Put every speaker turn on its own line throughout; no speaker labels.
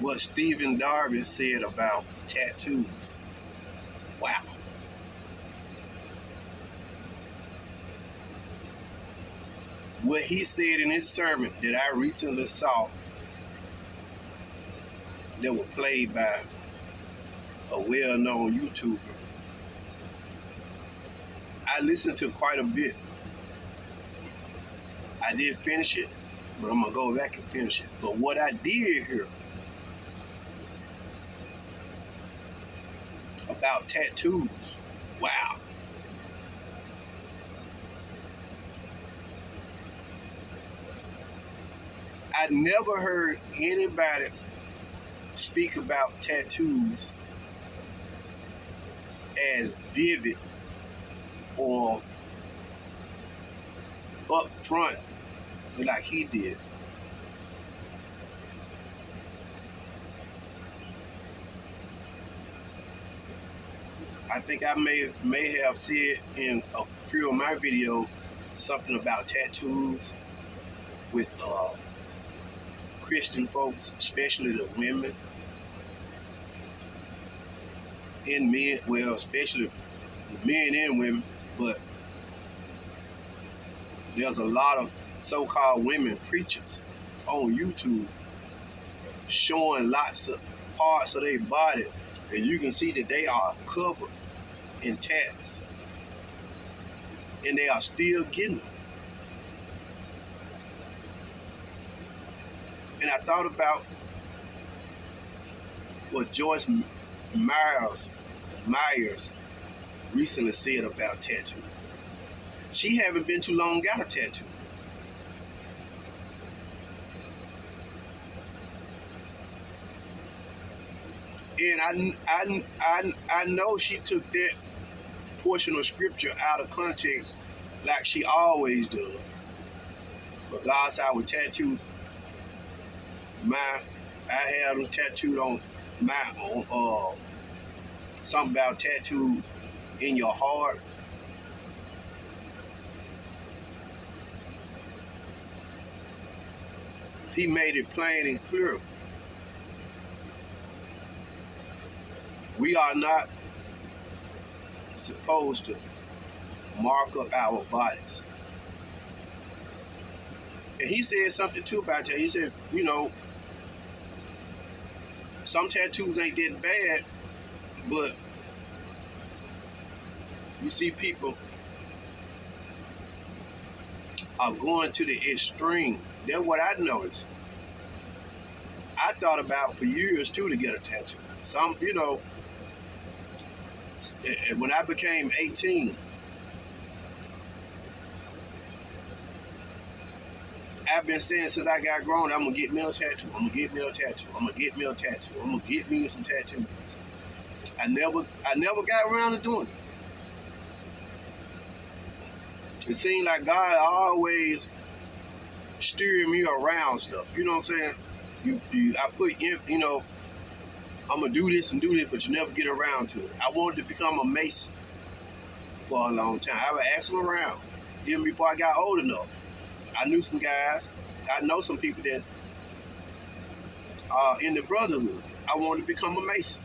what Stephen Darby said about tattoos. Wow. What he said in his sermon that I recently saw that was played by a well-known YouTuber. I listened to quite a bit. I did finish it, but I'm going to go back and finish it. But what I did hear about tattoos, wow. I never heard anybody speak about tattoos as vivid or upfront like he did. I think I may have said in a few of my videos something about tattoos with Christian folks, especially the women and men, well, especially men and women, but there's a lot of so-called women preachers on YouTube showing lots of parts of their body, and you can see that they are covered in tats, and they are still getting them. And I thought about what Joyce Myers recently said about tattoo. She haven't been too long got a tattoo. And I know she took that portion of scripture out of context like she always does. But God said I would tattoo I had them tattooed on something about tattoo in your heart. He made it plain and clear. We are not supposed to mark up our bodies. And he said something too about that. He said, you know, some tattoos ain't that bad, but you see people are going to the extreme. That's what I noticed. I thought about for years too to get a tattoo. Some, you know, when I became 18, I've been saying since I got grown, I'm gonna get me a tattoo. I'm gonna get me a tattoo. I'm gonna get me a tattoo. I'm gonna get me some tattoos. I never got around to doing it. It seemed like God always steering me around stuff. You know what I'm saying? I put in, you know, I'm gonna do this and do this, but you never get around to it. I wanted to become a Mason for a long time. I would ask them around, even before I got old enough. I knew some guys. I know some people that are in the brotherhood. I wanted to become a Mason.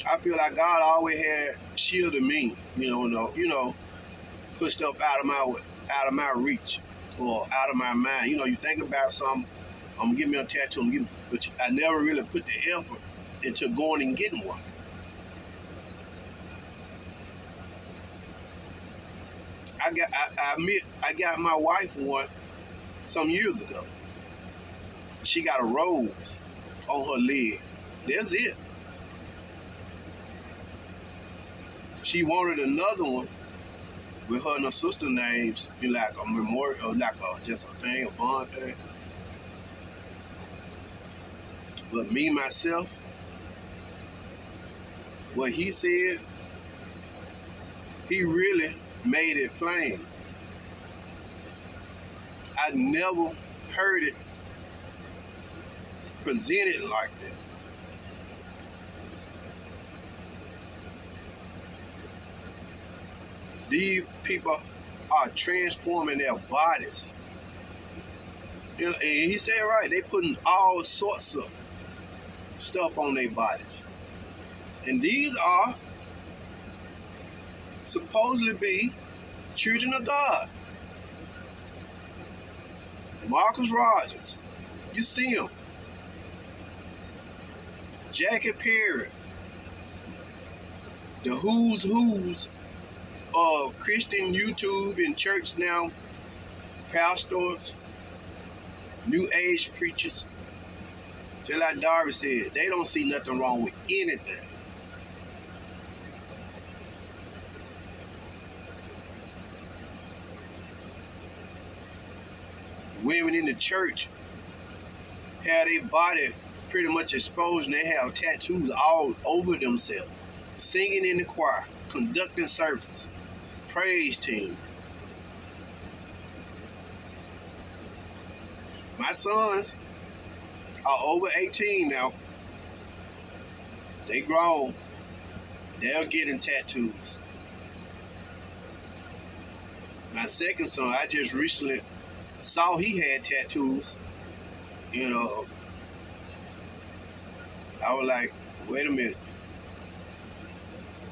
I feel like God always had shielded me, you know, put stuff out of my reach or out of my mind. You know, you think about something, I'm gonna get me a tattoo, but I never really put the effort into going and getting one. I admit, I got my wife one some years ago. She got a rose on her leg. That's it. She wanted another one with her and her sister names, be like a memorial, like just a thing, a bond thing. But me, myself, what he said, he really made it plain. I never heard it presented like that. These people are transforming their bodies And he said right, they putting all sorts of stuff on their bodies. And these are supposedly be children of God. Marcus Rogers, you see him. Jackie Perry, the who's of Christian YouTube and church now, pastors, new age preachers. Just like Darby said, they don't see nothing wrong with anything. Women in the church have their body pretty much exposed and they have tattoos all over themselves. Singing in the choir, conducting services, praise team. My sons are over 18 now. They grown. They're getting tattoos. My second son, I just recently saw he had tattoos. You know, I was like, wait a minute.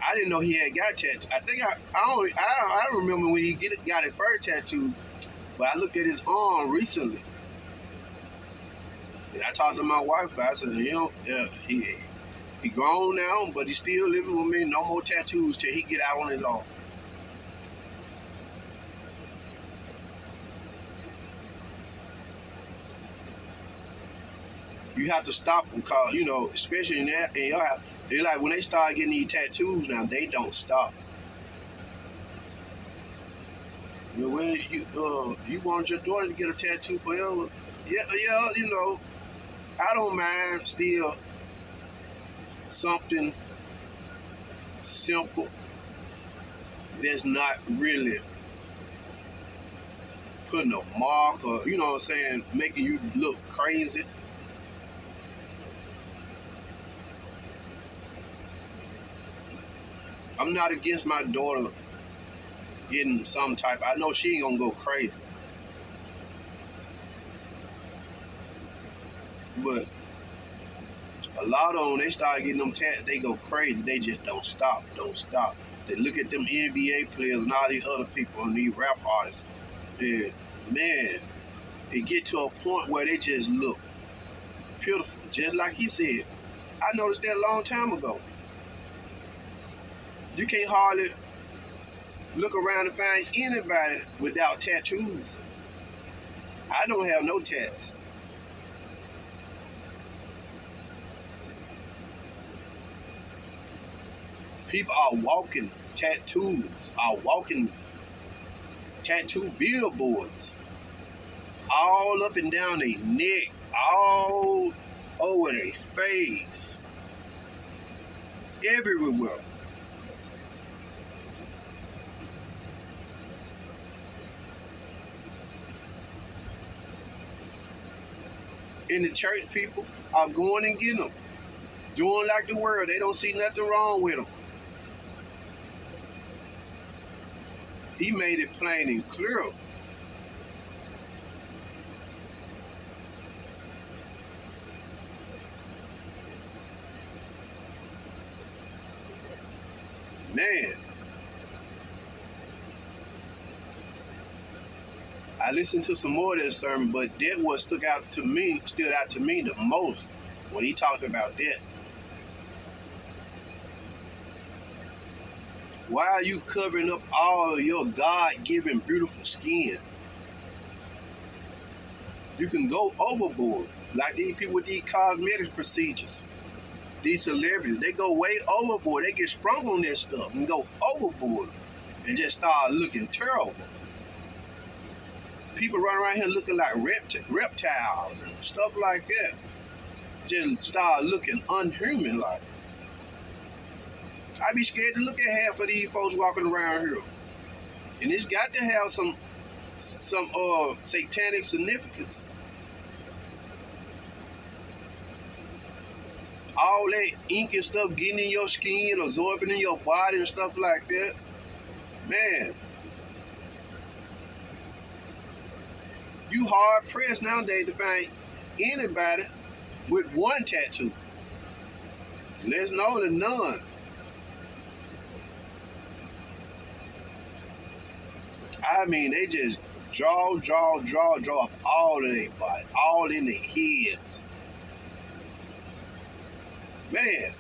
I didn't know he had got a tattoo. I think I don't remember when he got his first tattoo, but I looked at his arm recently. And I talked to my wife about it. I said, you know, he grown now, but he's still living with me. No more tattoos till he get out on his own. You have to stop them, cause you know, especially in your house. They're like when they start getting these tattoos now, they don't stop. You know, when you want your daughter to get a tattoo forever? Yeah, you know, I don't mind still something simple that's not really putting a mark or, you know what I'm saying, making you look crazy. I'm not against my daughter getting some type. I know she ain't gonna go crazy. But a lot of them, they start getting them tats, they go crazy. They just don't stop. They look at them NBA players and all these other people and these rap artists. And man, it get to a point where they just look pitiful. Just like he said. I noticed that a long time ago. You can't hardly look around and find anybody without tattoos. I don't have no tats. People are walking tattoos, are walking tattoo billboards all up and down their neck, all over their face, everywhere. In the church, people are going and getting them. Doing like the world. They don't see nothing wrong with them. He made it plain and clear. Man. I listened to some more of that sermon, but that what stood out to me the most when he talked about that. Why are you covering up all of your God-given beautiful skin? You can go overboard, like these people with these cosmetic procedures. These celebrities, they go way overboard. They get sprung on that stuff and go overboard and just start looking terrible. People run around here looking like reptiles and stuff like that. Just start looking unhuman like. I be scared to look at half of these folks walking around here. And it's got to have some satanic significance. All that ink and stuff getting in your skin, absorbing in your body and stuff like that. Man. You hard pressed nowadays to find anybody with one tattoo. Less known than none. I mean, they just draw all in their body, all in their heads. Man.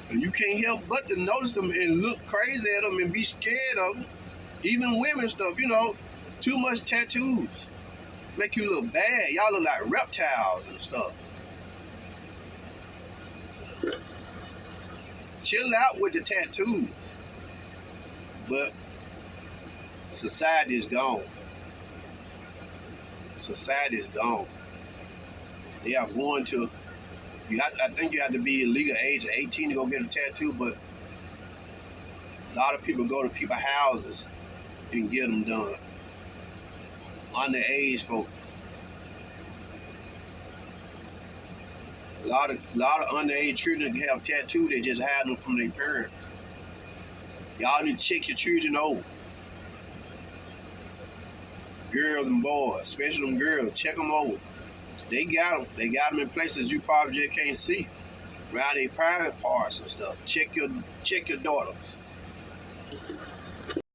And you can't help but to notice them and look crazy at them and be scared of them. Even women stuff, you know, too much tattoos. Make you look bad. Y'all look like reptiles and stuff. Chill out with the tattoos. But society is gone. Society is gone. They are going to, I think you have to be legal age of 18 to go get a tattoo, but a lot of people go to people's houses and get them done. Underage folks. A lot of underage children have tattoos, they just hide them from their parents. Y'all need to check your children over. Girls and boys, especially them girls, check them over. They got them. They got them in places you probably just can't see. Around their private parts and stuff. Check your daughters.